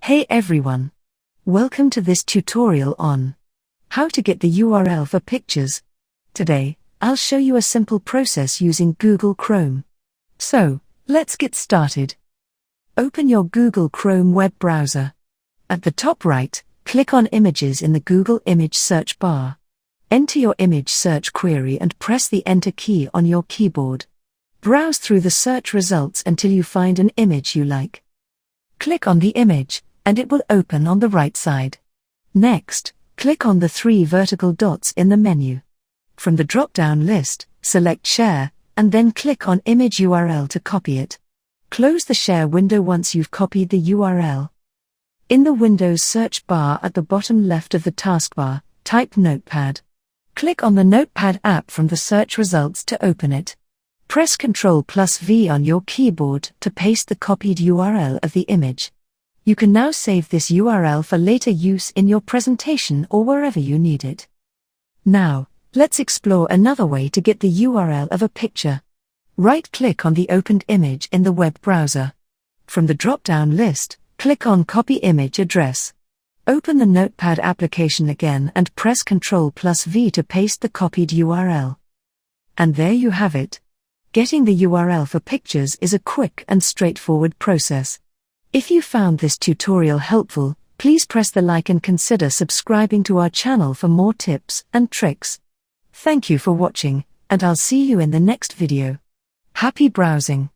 Hey everyone! Welcome to this tutorial on how to get the URL for pictures. Today, I'll show you a simple process using Google Chrome. So, let's get started. Open your Google Chrome web browser. At the top right, click on Images in the Google Image search bar. Enter your image search query and press the Enter key on your keyboard. Browse through the search results until you find an image you like. Click on the image, and it will open on the right side. Next, click on the 3 vertical dots in the menu. From the drop-down list, select Share, and then click on Image URL to copy it. Close the Share window once you've copied the URL. In the Windows search bar at the bottom left of the taskbar, type Notepad. Click on the Notepad app from the search results to open it. Press Ctrl+V on your keyboard to paste the copied URL of the image. You can now save this URL for later use in your presentation or wherever you need it. Now, let's explore another way to get the URL of a picture. Right-click on the opened image in the web browser. From the drop-down list, click on Copy Image Address. Open the Notepad application again and press Ctrl+V to paste the copied URL. And there you have it. Getting the URL for pictures is a quick and straightforward process. If you found this tutorial helpful, please press the like and consider subscribing to our channel for more tips and tricks. Thank you for watching, and I'll see you in the next video. Happy browsing!